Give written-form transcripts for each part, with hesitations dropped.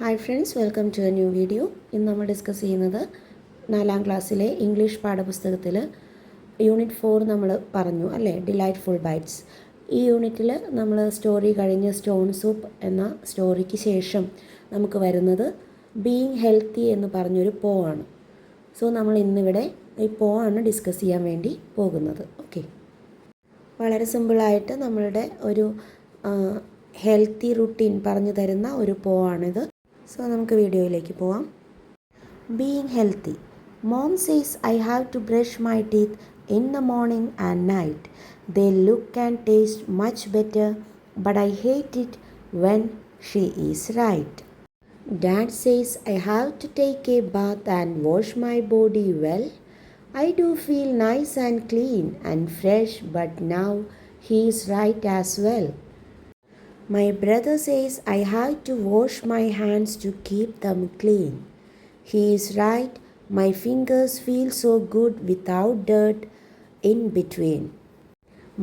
Hi friends, welcome to a new video. ഇന്ന് നമ്മൾ discuss ചെയ്യുന്നത് 4ാം ക്ലാസ്സിലെ ഇംഗ്ലീഷ് പാഠപുസ്തകത്തിൽ യൂണിറ്റ് 4 നമ്മൾ പറഞ്ഞു അല്ലേ, ഡിലൈറ്റ്ഫുൾ ബൈറ്റ്സ്. ഈ യൂണിറ്റിൽ നമ്മൾ സ്റ്റോറി കഴിഞ്ഞ് സ്റ്റോൺ സൂപ്പ് എന്ന സ്റ്റോറിക്ക് ശേഷം നമുക്ക് വരുന്നത് ബീയിങ് ഹെൽത്തി എന്ന് പറഞ്ഞൊരു പോവാണ്. സോ നമ്മൾ ഇന്നിവിടെ ഈ പോവാണ് ഡിസ്കസ് ചെയ്യാൻ വേണ്ടി പോകുന്നത്. ഓക്കെ, വളരെ സിമ്പിളായിട്ട് നമ്മളുടെ ഒരു ഹെൽത്തി റുട്ടീൻ പറഞ്ഞു തരുന്ന ഒരു പോവാണിത്. സോ നമുക്ക് വീഡിയോയിലേക്ക് പോവാം. Being healthy. Mom says I have to brush my teeth in the morning and night. They look and taste much better, but I hate it when she is right. Dad says I have to take a bath and wash my body well. I do feel nice and clean and fresh, but now he is right as well. My brother says I have to wash my hands to keep them clean. He is right. My fingers feel so good without dirt in between.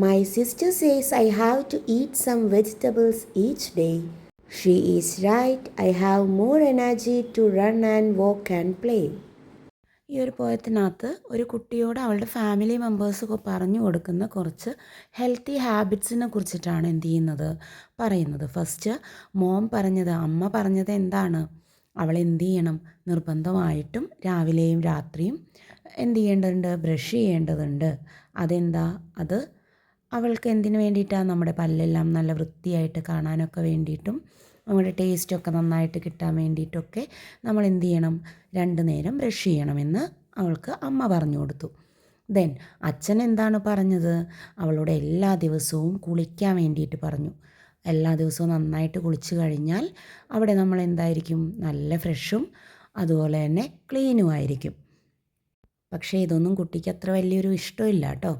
My sister says I have to eat some vegetables each day. She is right. I have more energy to run and walk and play. ഈ ഒരു പോയത്തിനകത്ത് ഒരു കുട്ടിയോട് അവളുടെ family മെമ്പേഴ്സൊക്കെ പറഞ്ഞു കൊടുക്കുന്ന കുറച്ച് healthy ഹാബിറ്റ്സിനെ കുറിച്ചിട്ടാണ് എന്ത് ചെയ്യുന്നത്, പറയുന്നത്. ഫസ്റ്റ് മോം പറഞ്ഞത്, അമ്മ പറഞ്ഞത് എന്താണ്, അവൾ എന്ത് ചെയ്യണം, നിർബന്ധമായിട്ടും രാവിലെയും രാത്രിയും എന്ത് ചെയ്യേണ്ടതുണ്ട്, ബ്രഷ് ചെയ്യേണ്ടതുണ്ട്. അതെന്താ, അത് അവൾക്ക് എന്തിനു വേണ്ടിയിട്ടാണ്, നമ്മുടെ പല്ലെല്ലാം നല്ല വൃത്തിയായിട്ട് കാണാനൊക്കെ വേണ്ടിയിട്ടും നമ്മുടെ ടേസ്റ്റൊക്കെ നന്നായിട്ട് കിട്ടാൻ വേണ്ടിയിട്ടൊക്കെ നമ്മൾ എന്ത് ചെയ്യണം, 2 നേരം ബ്രഷ് ചെയ്യണമെന്ന് അവൾക്ക് അമ്മ പറഞ്ഞു കൊടുത്തു. ദെൻ അച്ഛൻ എന്താണ് പറഞ്ഞത്, അവളോട് എല്ലാ ദിവസവും കുളിക്കാൻ വേണ്ടിയിട്ട് പറഞ്ഞു. എല്ലാ ദിവസവും നന്നായിട്ട് കുളിച്ച് കഴിഞ്ഞാൽ അവിടെ നമ്മൾ എന്തായിരിക്കും, നല്ല ഫ്രഷും അതുപോലെ തന്നെ ക്ലീനും ആയിരിക്കും. പക്ഷേ ഇതൊന്നും കുട്ടിക്ക് അത്ര വലിയൊരു ഇഷ്ടമില്ല കേട്ടോ.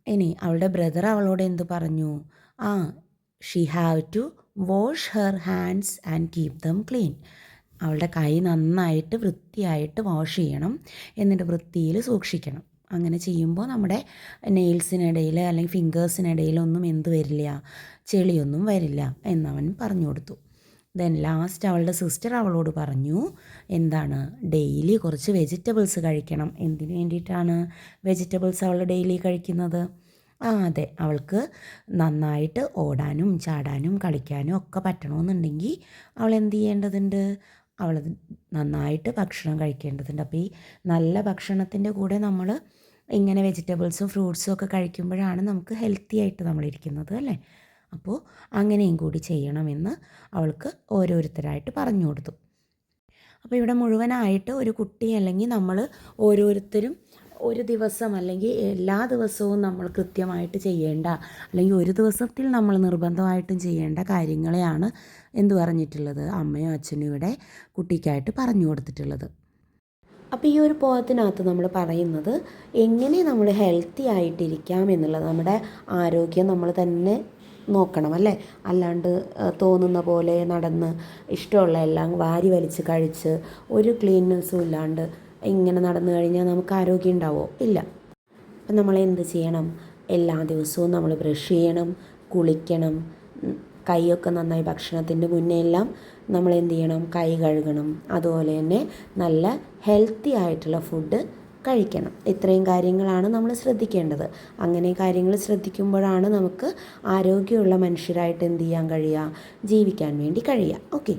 ഇനി അവളുടെ ബ്രദർ അവളോട് എന്ത് പറഞ്ഞു, she have to wash her hands and keep them clean. അവളുടെ കൈ നന്നായിട്ട് വൃത്തിയായിട്ട് വാഷ് ചെയ്യണം, എന്നിട്ട് വൃത്തിയിൽ സൂക്ഷിക്കണം. അങ്ങനെ ചെയ്യുമ്പോൾ നമ്മുടെ നെയിൽസിനിടയിൽ അല്ലെങ്കിൽ ഫിംഗേഴ്സിനിടയിലൊന്നും എന്ത് വരില്ല, ചെളിയൊന്നും വരില്ല എന്നവൻ പറഞ്ഞു കൊടുത്തു. ദെൻ ലാസ്റ്റ് അവളുടെ സിസ്റ്റർ അവളോട് പറഞ്ഞു, എന്താണ്, ഡെയിലി കുറച്ച് വെജിറ്റബിൾസ് കഴിക്കണം. എന്തിനു വേണ്ടിയിട്ടാണ് വെജിറ്റബിൾസ് അവൾ ഡെയിലി കഴിക്കുന്നത്? അതെ, അവൾക്ക് നന്നായിട്ട് ഓടാനും ചാടാനും കളിക്കാനും ഒക്കെ പറ്റണമെന്നുണ്ടെങ്കിൽ അവൾ എന്ത് ചെയ്യേണ്ടതുണ്ട്, അവൾ നന്നായിട്ട് ഭക്ഷണം കഴിക്കേണ്ടതുണ്ട്. അപ്പോൾ ഈ നല്ല ഭക്ഷണത്തിൻ്റെ കൂടെ നമ്മൾ ഇങ്ങനെ വെജിറ്റബിൾസും ഫ്രൂട്ട്സും ഒക്കെ കഴിക്കുമ്പോഴാണ് നമുക്ക് ഹെൽത്തി ആയിട്ട് നമ്മളിരിക്കുന്നത് അല്ലേ. അപ്പോൾ അങ്ങനെയും കൂടി ചെയ്യണമെന്ന് അവൾക്ക് ഓരോരുത്തരായിട്ട് പറഞ്ഞു കൊടുത്തു. അപ്പോൾ ഇവിടെ മുഴുവനായിട്ട് ഒരു കുട്ടി അല്ലെങ്കിൽ നമ്മൾ ഓരോരുത്തരും ഒരു ദിവസം അല്ലെങ്കിൽ എല്ലാ ദിവസവും നമ്മൾ കൃത്യമായിട്ട് ചെയ്യേണ്ട, അല്ലെങ്കിൽ ഒരു ദിവസത്തിൽ നമ്മൾ നിർബന്ധമായിട്ടും ചെയ്യേണ്ട കാര്യങ്ങളെയാണ് എന്തു പറഞ്ഞിട്ടുള്ളത്, അമ്മയും അച്ഛനും ഇവിടെ കുട്ടിക്കായിട്ട് പറഞ്ഞു കൊടുത്തിട്ടുള്ളത്. അപ്പോൾ ഈ ഒരു പോയത്തിനകത്ത് നമ്മൾ പറയുന്നത് എങ്ങനെ നമ്മൾ ഹെൽത്തി ആയിട്ടിരിക്കാം എന്നുള്ളത്. നമ്മുടെ ആരോഗ്യം നമ്മൾ തന്നെ നോക്കണം അല്ലേ, അല്ലാണ്ട് തോന്നുന്ന പോലെ നടന്ന് ഇഷ്ടമുള്ള എല്ലാം വാരി വലിച്ച് കഴിച്ച് ഒരു ക്ലീൻനെസ്സും ഇല്ലാണ്ട് ഇങ്ങനെ നടന്നു കഴിഞ്ഞാൽ നമുക്ക് ആരോഗ്യം ഉണ്ടാവുമോ? ഇല്ല. അപ്പം നമ്മൾ എന്ത് ചെയ്യണം, എല്ലാ ദിവസവും നമ്മൾ ബ്രഷ് ചെയ്യണം, കുളിക്കണം, കൈയൊക്കെ നന്നായി ഭക്ഷണത്തിൻ്റെ മുന്നേ എല്ലാം നമ്മൾ എന്ത് ചെയ്യണം, കൈ കഴുകണം. അതുപോലെ തന്നെ നല്ല ഹെൽത്തി ആയിട്ടുള്ള ഫുഡ് കഴിക്കണം. ഇത്രയും കാര്യങ്ങളാണ് നമ്മൾ ശ്രദ്ധിക്കേണ്ടത്. അങ്ങനെ കാര്യങ്ങൾ ശ്രദ്ധിക്കുമ്പോഴാണ് നമുക്ക് ആരോഗ്യമുള്ള മനുഷ്യരായിട്ട് എന്ത് ചെയ്യാൻ കഴിയുക, ജീവിക്കാൻ വേണ്ടി കഴിയുക. ഓക്കെ,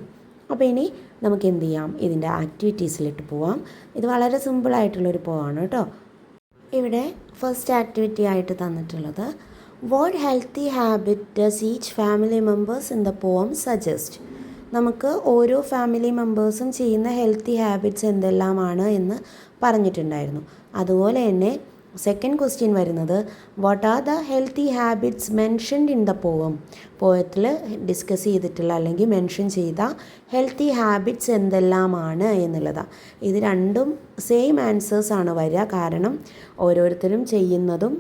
അപ്പോൾ ഇനി നമുക്ക് എന്ത് ചെയ്യാം, ഇതിൻ്റെ ആക്ടിവിറ്റീസിലിട്ട് പോവാം. ഇത് വളരെ സിമ്പിളായിട്ടുള്ളൊരു പോവാണ് കേട്ടോ. ഇവിടെ ഫസ്റ്റ് ആക്ടിവിറ്റി ആയിട്ട് തന്നിട്ടുള്ളത്, what healthy habit does each family members in the poem suggest. നമുക്ക് ഓരോ ഫാമിലി മെമ്പേഴ്സും ചെയ്യുന്ന ഹെൽത്തി ഹാബിറ്റ്സ് എന്തെല്ലാമാണ് എന്ന് പറഞ്ഞിട്ടുണ്ടായിരുന്നു. അതുപോലെ തന്നെ സെക്കൻഡ് ക്വസ്റ്റ്യൻ വരുന്നത്, what are the healthy habits mentioned in the poem. പോയത്തിൽ ഡിസ്കസ് ചെയ്തിട്ടുള്ള അല്ലെങ്കിൽ മെൻഷൻ ചെയ്ത ഹെൽത്തി ഹാബിറ്റ്സ് എന്തെല്ലാമാണ് എന്നുള്ളതാണ്. ഇത് രണ്ടും സെയിം ആൻസേഴ്സാണ് വരിക, കാരണം ഓരോരുത്തരും ചെയ്യുന്നതും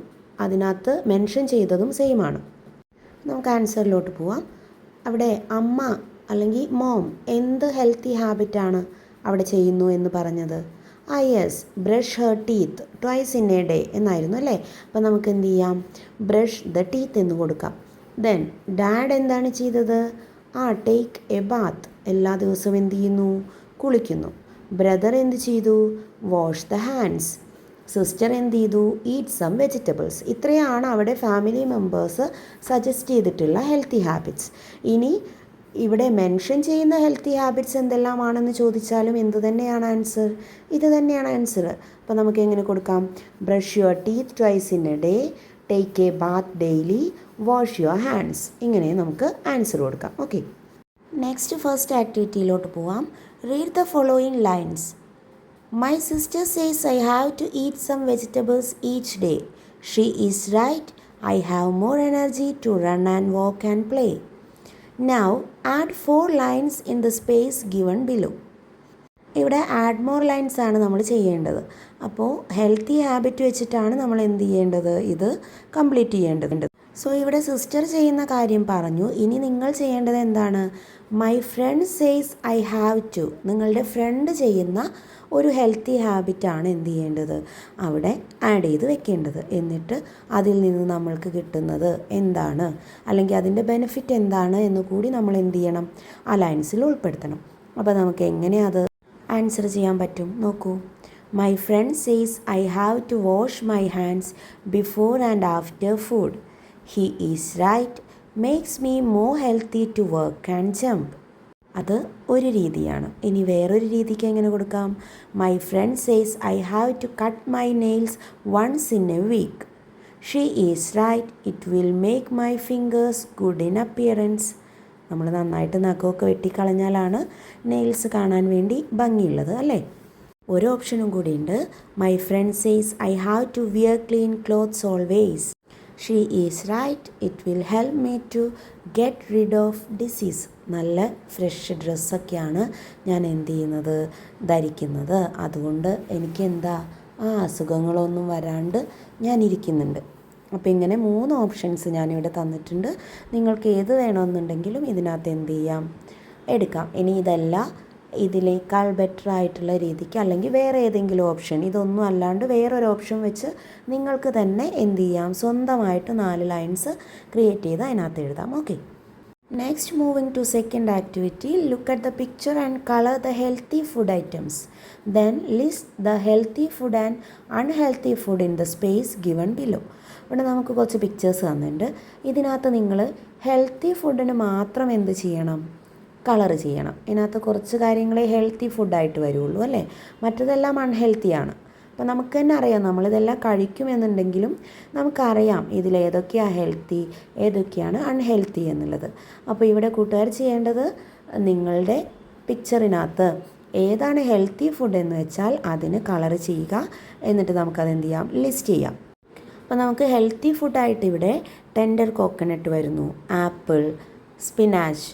അതിനകത്ത് മെൻഷൻ ചെയ്തതും സെയിം ആണ്. നമുക്ക് ആൻസറിലോട്ട് പോവാം. അവിടെ അമ്മ അല്ലെങ്കിൽ മോം എന്ത് ഹെൽത്തി ഹാബിറ്റാണ് അവിടെ ചെയ്യുന്നു എന്ന് പറഞ്ഞത്? Yes, brush her teeth twice in A day എന്നായിരുന്നു അല്ലേ. അപ്പോൾ നമുക്ക് എന്ത് ചെയ്യാം, ബ്രഷ് ദ ടീത്ത് എന്ന് കൊടുക്കാം. ദെൻ ഡാഡ് എന്താണ് ചെയ്തത്? Take a bath. എല്ലാ ദിവസവും എന്ത് ചെയ്യുന്നു? കുളിക്കുന്നു. ബ്രദർ എന്ത് ചെയ്തു? Wash the hands. സിസ്റ്റർ എന്ത് ചെയ്തു? Eat some vegetables. ഇത്രയാണ് അവിടെ ഫാമിലി മെമ്പേഴ്സ് സജസ്റ്റ് ചെയ്തിട്ടുള്ള ഹെൽത്തി ഹാബിറ്റ്സ്. ഇനി ഇവിടെ മെൻഷൻ ചെയ്യുന്ന ഹെൽത്തി ഹാബിറ്റ്സ് എന്തെല്ലാമാണെന്ന് ചോദിച്ചാലും എന്ത് തന്നെയാണ് ആൻസർ? ഇത് തന്നെയാണ് ആൻസർ. അപ്പോൾ നമുക്ക് എങ്ങനെ കൊടുക്കാം? Brush your teeth twice in A day, take a bath daily, wash your hands. ഇങ്ങനെ നമുക്ക് ആൻസർ കൊടുക്കാം. ഓക്കെ, നെക്സ്റ്റ് ഫസ്റ്റ് ആക്ടിവിറ്റിയിലോട്ട് പോവാം. Read the following lines. My sister says I have to eat some vegetables each day. She is right. I have more energy to run and walk and play. Now add 4 lines in the space given below. ഇവിടെ add more lines ആണ് നമ്മൾ ചെയ്യേണ്ടത്. അപ്പോൾ healthy habit വെച്ചിട്ടാണ് നമ്മൾ എന്ത് ചെയ്യേണ്ടത്? ഇത് കംപ്ലീറ്റ് ചെയ്യേണ്ടത്. സോ ഇവിടെ സിസ്റ്റർ ചെയ്യുന്ന കാര്യം പറഞ്ഞു. ഇനി നിങ്ങൾ ചെയ്യേണ്ടത് എന്താണ്? My friend says I have to. നിങ്ങളുടെ ഫ്രണ്ട് ചെയ്യുന്ന ഒരു ഹെൽത്തി ഹാബിറ്റാണ് എന്ത് ചെയ്യേണ്ടത്? അവിടെ ആഡ് ചെയ്ത് വെക്കേണ്ടത്. എന്നിട്ട് അതിൽ നിന്ന് നമ്മൾക്ക് കിട്ടുന്നത് എന്താണ്, അല്ലെങ്കിൽ അതിൻ്റെ ബെനിഫിറ്റ് എന്താണ് എന്ന് കൂടി നമ്മൾ എന്ത് ചെയ്യണം? ആ ലൈൻസിൽ ഉൾപ്പെടുത്തണം. അപ്പോൾ നമുക്ക് എങ്ങനെ അത് ആൻസർ ചെയ്യാൻ പറ്റും? നോക്കൂ. My friend says I have to wash my hands before and after food. He is right. Makes me more healthy to work and jump. അത് ഒരു രീതിയാണ്. ഇനി വേറൊരു രീതിക്ക് എങ്ങനെ കൊടുക്കാം? My friend says I have to cut my nails once in a week. She is right. It will make my fingers good in appearance. നമ്മൾ നന്നായിട്ട് നഖമൊക്കെ വെട്ടിക്കളഞ്ഞാലാണ് നെയിൽസ് കാണാൻ വേണ്ടി ഭംഗിയുള്ളത്, അല്ലേ? ഒരു ഓപ്ഷനും കൂടിയുണ്ട്. My friend says I have to wear clean clothes always. She is right. It will help me to get rid of disease. നല്ല fresh ഡ്രസ്സൊക്കെയാണ് ഞാൻ എന്ത് ചെയ്യുന്നത്? ധരിക്കുന്നത്. അതുകൊണ്ട് എനിക്ക് എന്താ അസുഖങ്ങളൊന്നും വരാണ്ട് ഞാൻ ഇരിക്കുന്നുണ്ട്. അപ്പോൾ ഇങ്ങനെ 3 ഓപ്ഷൻസ് ഞാനിവിടെ തന്നിട്ടുണ്ട്. നിങ്ങൾക്ക് ഏത് വേണമെന്നുണ്ടെങ്കിലും ഇതിനകത്ത് എന്ത് ചെയ്യാം? എടുക്കാം. ഇനി ഇതല്ല, ഇതിനേക്കാൾ ബെറ്റർ ആയിട്ടുള്ള രീതിക്ക്, അല്ലെങ്കിൽ വേറെ ഏതെങ്കിലും ഓപ്ഷൻ, ഇതൊന്നും അല്ലാണ്ട് വേറൊരു ഓപ്ഷൻ വെച്ച് നിങ്ങൾക്ക് തന്നെ എന്ത് ചെയ്യാം? സ്വന്തമായിട്ട് 4 ലൈൻസ് ക്രിയേറ്റ് ചെയ്ത് അതിനകത്ത് എഴുതാം. Okay, next moving to second activity. Look at the picture and colour the healthy food items. Then list the healthy food and unhealthy food in the space given below. ഇവിടെ നമുക്ക് കുറച്ച് pictures തന്നിട്ടുണ്ട്. ഇതിനകത്ത് നിങ്ങൾ healthy ഫുഡിന് മാത്രം എന്ത് ചെയ്യണം? കളർ ചെയ്യണം. ഇതിനകത്ത് കുറച്ച് കാര്യങ്ങളെ ഹെൽത്തി ഫുഡായിട്ട് വരുള്ളൂ, അല്ലേ? മറ്റതെല്ലാം അൺഹെൽത്തിയാണ്. അപ്പോൾ നമുക്ക് തന്നെ അറിയാം, നമ്മളിതെല്ലാം കഴിക്കുമെന്നുണ്ടെങ്കിലും നമുക്കറിയാം ഇതിലേതൊക്കെയാണ് ഹെൽത്തി, ഏതൊക്കെയാണ് അൺഹെൽത്തി എന്നുള്ളത്. അപ്പോൾ ഇവിടെ കൂട്ടുകാർ ചെയ്യേണ്ടത്, നിങ്ങളുടെ പിക്ചറിനകത്ത് ഏതാണ് ഹെൽത്തി ഫുഡ് എന്ന് വെച്ചാൽ അതിന് കളർ ചെയ്യുക. എന്നിട്ട് നമുക്കത് എന്ത് ചെയ്യാം? ലിസ്റ്റ് ചെയ്യാം. അപ്പോൾ നമുക്ക് ഹെൽത്തി ഫുഡായിട്ട് ഇവിടെ ടെൻഡർ കോക്കനട്ട് വരുന്നു, apple, spinach,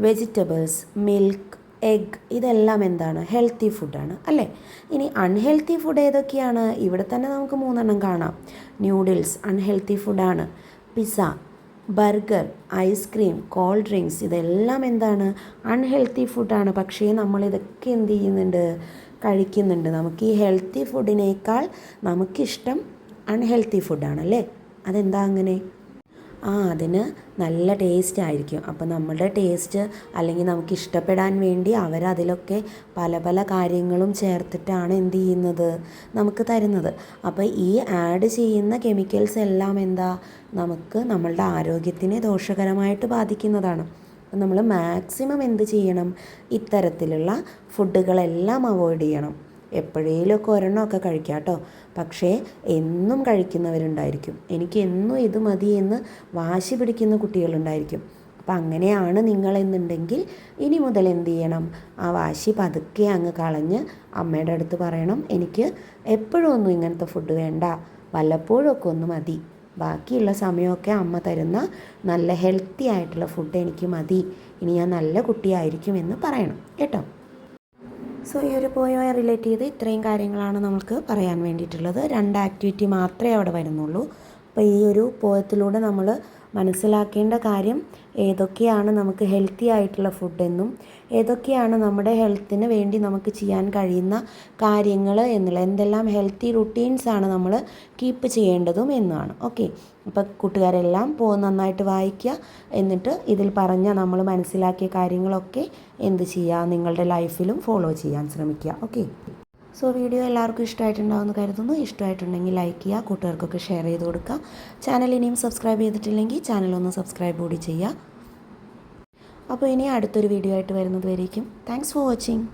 vegetables, milk, egg. ഇതെല്ലാം എന്താണ്? ഹെൽത്തി ഫുഡാണ്, അല്ലേ? ഇനി അൺഹെൽത്തി ഫുഡ് ഏതൊക്കെയാണ്? ഇവിടെ തന്നെ നമുക്ക് 3 കാണാം. ന്യൂഡിൽസ് അൺഹെൽത്തി ഫുഡാണ്. Pizza, burger, ice cream, cold drinks, ഇതെല്ലാം എന്താണ്? അൺഹെൽത്തി ഫുഡാണ്. പക്ഷേ നമ്മളിതൊക്കെ എന്ത് ചെയ്യുന്നുണ്ട്? കഴിക്കുന്നുണ്ട്. നമുക്ക് ഈ ഹെൽത്തി ഫുഡിനേക്കാൾ നമുക്കിഷ്ടം അൺഹെൽത്തി ഫുഡാണല്ലേ? അതെന്താ അങ്ങനെ? അതിന് നല്ല ടേസ്റ്റ് ആയിരിക്കും. അപ്പോൾ നമ്മളുടെ ടേസ്റ്റ് അല്ലെങ്കിൽ നമുക്ക് ഇഷ്ടപ്പെടാൻ വേണ്ടി അവരതിലൊക്കെ പല പല കാര്യങ്ങളും ചേർത്തിട്ടാണ് എന്ത് ചെയ്യുന്നത്? നമുക്ക് തരുന്നത്. അപ്പോൾ ഈ ആഡ് ചെയ്യുന്ന കെമിക്കൽസ് എല്ലാം എന്താ? നമുക്ക് നമ്മളുടെ ആരോഗ്യത്തിനെ ദോഷകരമായിട്ട് ബാധിക്കുന്നതാണ്. അപ്പോൾ നമ്മൾ മാക്സിമം എന്ത് ചെയ്യണം? ഇത്തരത്തിലുള്ള ഫുഡുകളെല്ലാം അവോയ്ഡ് ചെയ്യണം. എപ്പോഴേലുമൊക്കെ ഒരെണ്ണമൊക്കെ കഴിക്കാം കേട്ടോ. പക്ഷേ എന്നും കഴിക്കുന്നവരുണ്ടായിരിക്കും. എനിക്ക് എന്നും ഇത് മതി എന്ന് വാശി പിടിക്കുന്ന കുട്ടികളുണ്ടായിരിക്കും. അപ്പം അങ്ങനെയാണ് നിങ്ങളെന്നുണ്ടെങ്കിൽ ഇനി മുതൽ എന്ത് ചെയ്യണം? ആ വാശി പതുക്കെ അങ്ങ് കളഞ്ഞ് അമ്മയുടെ അടുത്ത് പറയണം, എനിക്ക് എപ്പോഴും ഒന്നും ഇങ്ങനത്തെ ഫുഡ് വേണ്ട, വല്ലപ്പോഴൊക്കെ ഒന്ന് മതി, ബാക്കിയുള്ള സമയമൊക്കെ അമ്മ തരുന്ന നല്ല ഹെൽത്തി ആയിട്ടുള്ള ഫുഡ് എനിക്ക് മതി, ഇനി ഞാൻ നല്ല കുട്ടിയായിരിക്കും എന്ന് പറയണം കേട്ടോ. സോ ഈ ഒരു പോയമായി റിലേറ്റ് ചെയ്ത് ഇത്രയും കാര്യങ്ങളാണ് നമുക്ക് പറയാൻ വേണ്ടിയിട്ടുള്ളത്. 2 ആക്ടിവിറ്റി മാത്രമേ അവിടെ വരുന്നുള്ളൂ. അപ്പോൾ ഈ ഒരു പോയത്തിലൂടെ നമ്മൾ മനസ്സിലാക്കേണ്ട കാര്യം ഏതൊക്കെയാണ് നമുക്ക് ഹെൽത്തി ആയിട്ടുള്ള ഫുഡെന്നും ഏതൊക്കെയാണ് നമ്മുടെ ഹെൽത്തിന് വേണ്ടി നമുക്ക് ചെയ്യാൻ കഴിയുന്ന കാര്യങ്ങൾ എന്നുള്ള എന്തെല്ലാം ഹെൽത്തി റുട്ടീൻസാണ് നമ്മൾ കീപ്പ് ചെയ്യേണ്ടതും എന്നാണ്. ഓക്കെ, അപ്പോൾ കൂട്ടുകാരെല്ലാം നന്നായിട്ട് വായിക്കുക. എന്നിട്ട് ഇതിൽ പറഞ്ഞ നമ്മൾ മനസ്സിലാക്കിയ കാര്യങ്ങളൊക്കെ എന്ത് ചെയ്യുക, നിങ്ങളുടെ ലൈഫിലും ഫോളോ ചെയ്യാൻ ശ്രമിക്കുക. ഓക്കെ, സോ വീഡിയോ എല്ലാവർക്കും ഇഷ്ടമായിട്ടുണ്ടാവുമെന്ന് കരുതുന്നു. ഇഷ്ടമായിട്ടുണ്ടെങ്കിൽ ലൈക്ക് ചെയ്യുക, കൂട്ടുകാർക്കൊക്കെ ഷെയർ ചെയ്ത് കൊടുക്കുക. ചാനൽ ഇനിയും സബ്സ്ക്രൈബ് ചെയ്തിട്ടില്ലെങ്കിൽ ചാനലൊന്ന് സബ്സ്ക്രൈബ് കൂടി ചെയ്യുക. അപ്പോൾ ഇനി അടുത്തൊരു വീഡിയോ ആയിട്ട് വരുന്നത് വരേക്കും താങ്ക്സ് ഫോർ വാച്ചിങ്.